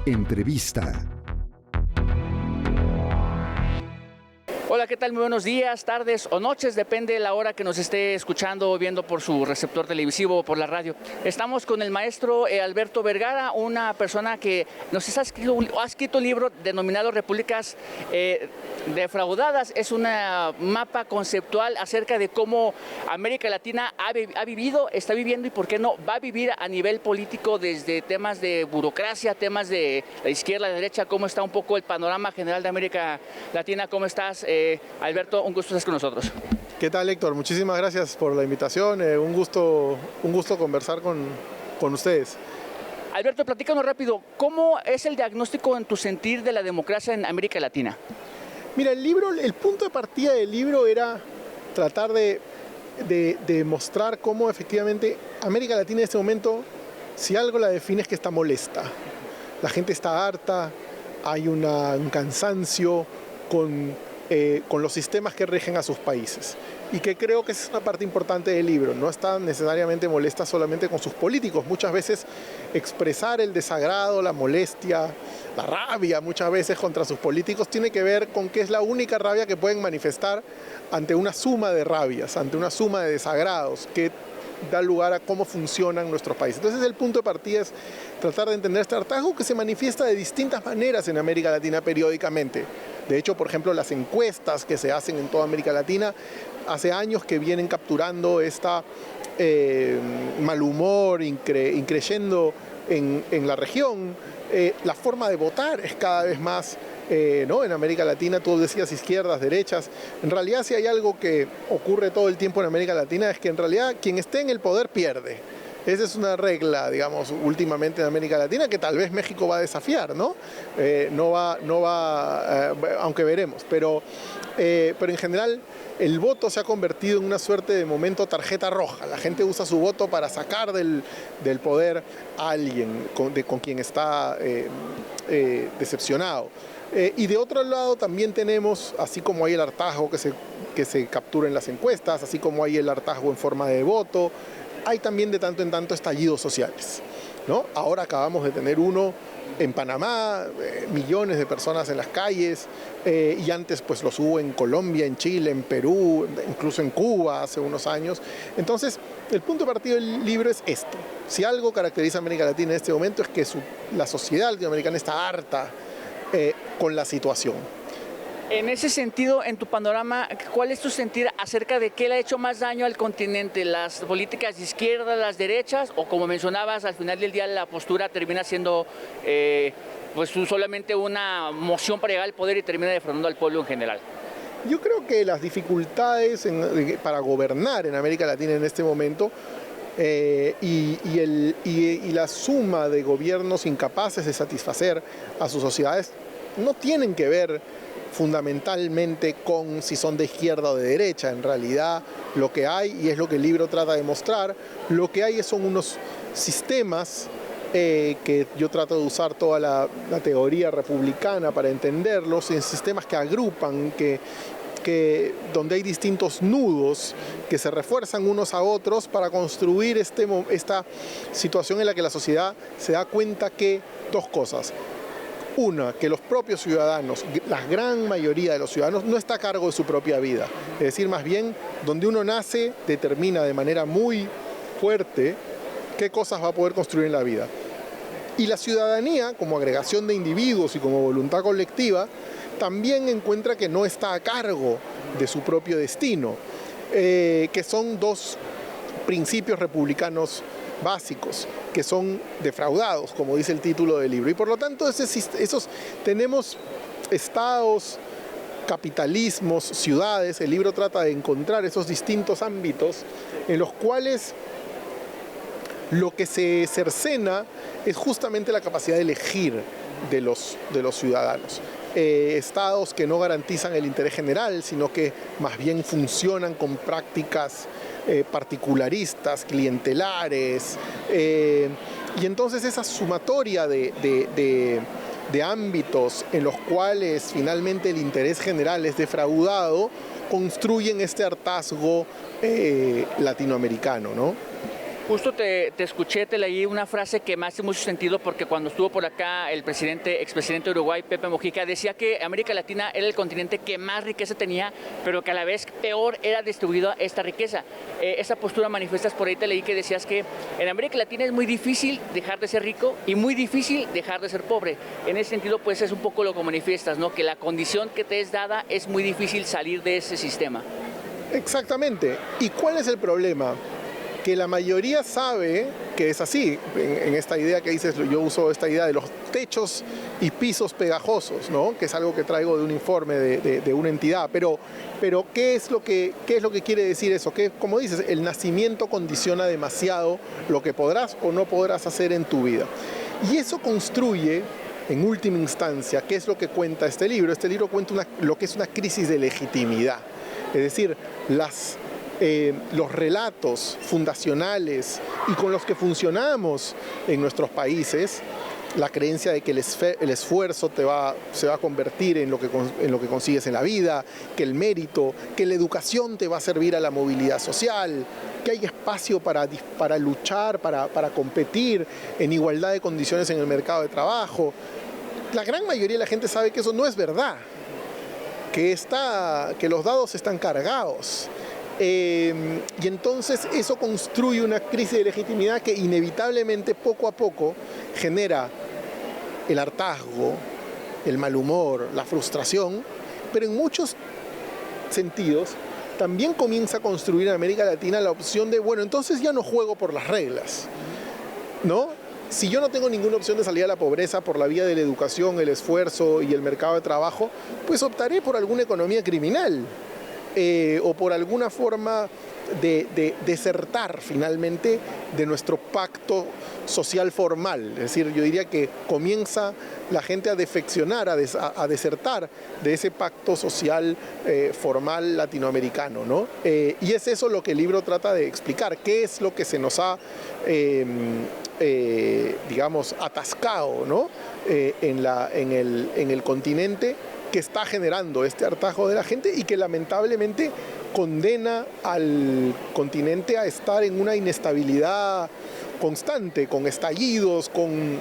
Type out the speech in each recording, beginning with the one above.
Entrevista. Hola, ¿qué tal? Muy buenos días, tardes o noches, depende de la hora que nos esté escuchando o viendo por su receptor televisivo o por la radio. Estamos con el maestro Alberto Vergara, una persona que ha escrito un libro denominado Repúblicas Defraudadas. Es un mapa conceptual acerca de cómo América Latina ha vivido, está viviendo y por qué no va a vivir a nivel político, desde temas de burocracia, temas de la izquierda, la derecha, cómo está un poco el panorama general de América Latina. ¿Cómo estás? Alberto, un gusto estar con nosotros. ¿Qué tal, Héctor? Muchísimas gracias por la invitación. Un gusto conversar con ustedes. Alberto, platícanos rápido, ¿cómo es el diagnóstico en tu sentir de la democracia en América Latina? Mira, el punto de partida del libro era tratar de mostrar cómo efectivamente América Latina en este momento, si algo la define, es que está molesta. La gente está harta, hay un cansancio con los sistemas que rigen a sus países, y que creo que esa es una parte importante del libro. No está necesariamente molesta solamente con sus políticos. Muchas veces expresar el desagrado, la molestia, la rabia muchas veces contra sus políticos tiene que ver con que es la única rabia que pueden manifestar ante una suma de rabias, ante una suma de desagrados que da lugar a cómo funcionan nuestros países. Entonces el punto de partida es tratar de entender este hartazgo que se manifiesta de distintas maneras en América Latina periódicamente. De hecho, por ejemplo, las encuestas que se hacen en toda América Latina hace años que vienen capturando esta mal humor increyendo en la región. La forma de votar es cada vez más, ¿no? En América Latina, tú decías izquierdas, derechas. En realidad, si hay algo que ocurre todo el tiempo en América Latina, es que en realidad quien esté en el poder pierde. Esa es una regla, digamos, últimamente en América Latina, que tal vez México va a desafiar, ¿no? Aunque veremos. Pero en general, el voto se ha convertido en una suerte de momento tarjeta roja. La gente usa su voto para sacar del poder a alguien con quien está decepcionado. Y de otro lado también tenemos, así como hay el hartazgo que se captura en las encuestas, así como hay el hartazgo en forma de voto, hay también de tanto en tanto estallidos sociales, ¿no? Ahora acabamos de tener uno en Panamá, millones de personas en las calles, y antes pues los hubo en Colombia, en Chile, en Perú, incluso en Cuba hace unos años. Entonces, el punto de partida del libro es esto. Si algo caracteriza a América Latina en este momento es que la sociedad latinoamericana está harta con la situación. En ese sentido, en tu panorama, ¿cuál es tu sentir acerca de qué le ha hecho más daño al continente? ¿Las políticas de izquierda, las derechas? O como mencionabas, al final del día la postura termina siendo pues solamente una moción para llegar al poder y termina defraudando al pueblo en general. Yo creo que las dificultades para gobernar en América Latina en este momento y la suma de gobiernos incapaces de satisfacer a sus sociedades no tienen que ver fundamentalmente con si son de izquierda o de derecha. En realidad lo que hay, y es lo que el libro trata de mostrar, lo que hay son unos sistemas que yo trato de usar toda la teoría republicana para entenderlos, en sistemas que agrupan, donde hay distintos nudos que se refuerzan unos a otros para construir esta situación en la que la sociedad se da cuenta que dos cosas. Una, que los propios ciudadanos, la gran mayoría de los ciudadanos, no está a cargo de su propia vida. Es decir, más bien, donde uno nace, determina de manera muy fuerte qué cosas va a poder construir en la vida. Y la ciudadanía, como agregación de individuos y como voluntad colectiva, también encuentra que no está a cargo de su propio destino, que son dos principios republicanos básicos, que son defraudados, como dice el título del libro. Y por lo tanto, tenemos estados, capitalismos, ciudades. El libro trata de encontrar esos distintos ámbitos en los cuales lo que se cercena es justamente la capacidad de elegir de los ciudadanos. Estados que no garantizan el interés general, sino que más bien funcionan con prácticas particularistas, clientelares, y entonces esa sumatoria de ámbitos en los cuales finalmente el interés general es defraudado, construyen este hartazgo latinoamericano, ¿no? Justo te escuché, te leí una frase que me hace mucho sentido porque cuando estuvo por acá el expresidente de Uruguay, Pepe Mujica, decía que América Latina era el continente que más riqueza tenía, pero que a la vez peor era distribuida esta riqueza. Esa postura manifiestas por ahí, te leí que decías que en América Latina es muy difícil dejar de ser rico y muy difícil dejar de ser pobre. En ese sentido, pues es un poco lo que manifiestas, ¿no? Que la condición que te es dada es muy difícil salir de ese sistema. Exactamente. ¿Y cuál es el problema? Que la mayoría sabe que es así. En esta idea que dices, yo uso esta idea de los techos y pisos pegajosos, ¿no? Que es algo que traigo de un informe de una entidad. Pero ¿qué es lo que quiere decir eso? Que, como dices, el nacimiento condiciona demasiado lo que podrás o no podrás hacer en tu vida. Y eso construye, en última instancia, ¿qué es lo que cuenta este libro? Este libro cuenta lo que es una crisis de legitimidad. Es decir, los relatos fundacionales y con los que funcionamos en nuestros países, la creencia de que el esfuerzo se va a convertir en lo que consigues en la vida, que el mérito, que la educación te va a servir a la movilidad social, que hay espacio para luchar, para competir en igualdad de condiciones en el mercado de trabajo. La gran mayoría de la gente sabe que eso no es verdad, que los dados están cargados. Y entonces eso construye una crisis de legitimidad que inevitablemente poco a poco genera el hartazgo, el mal humor, la frustración, pero en muchos sentidos también comienza a construir en América Latina la opción de, bueno, entonces ya no juego por las reglas, ¿no? Si yo no tengo ninguna opción de salir a la pobreza por la vía de la educación, el esfuerzo y el mercado de trabajo, pues optaré por alguna economía criminal. O por alguna forma de desertar finalmente de nuestro pacto social formal. Es decir, yo diría que comienza la gente a defeccionar, a desertar de ese pacto social formal latinoamericano, ¿no? Y es eso lo que el libro trata de explicar, qué es lo que se nos ha, digamos, atascado, ¿no? En el continente, que está generando este hartazgo de la gente y que lamentablemente condena al continente a estar en una inestabilidad constante, con estallidos, con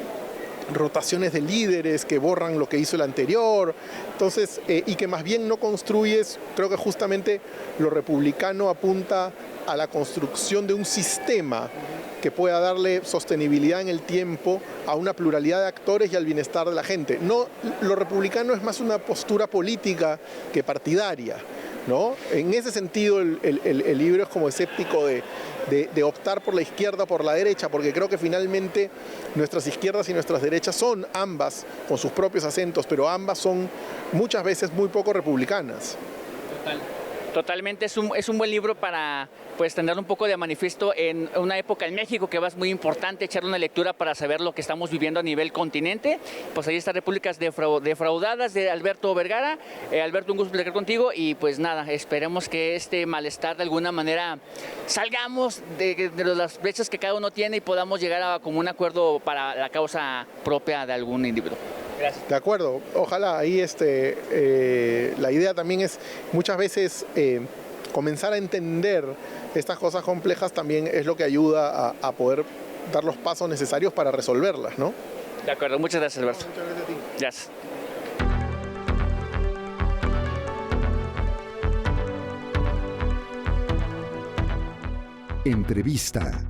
rotaciones de líderes que borran lo que hizo el anterior. Entonces, y que más bien no construyes, creo que justamente lo republicano apunta a la construcción de un sistema que pueda darle sostenibilidad en el tiempo a una pluralidad de actores y al bienestar de la gente. No, lo republicano es más una postura política que partidaria, ¿no? En ese sentido, el libro es como escéptico de optar por la izquierda o por la derecha, porque creo que finalmente nuestras izquierdas y nuestras derechas son ambas, con sus propios acentos, pero ambas son muchas veces muy poco republicanas. Totalmente, es un buen libro para pues tener un poco de manifiesto en una época en México que va, es muy importante echarle una lectura para saber lo que estamos viviendo a nivel continente. Pues ahí está Repúblicas Defraudadas de Alberto Vergara. Alberto, un gusto platicar contigo y pues nada, esperemos que este malestar de alguna manera salgamos de las brechas que cada uno tiene y podamos llegar a como un acuerdo para la causa propia de algún individuo. Gracias. De acuerdo, ojalá ahí la idea también es muchas veces comenzar a entender estas cosas complejas también es lo que ayuda a poder dar los pasos necesarios para resolverlas, ¿no? De acuerdo, muchas gracias, Alberto. Muchas gracias a ti. Gracias. Entrevista.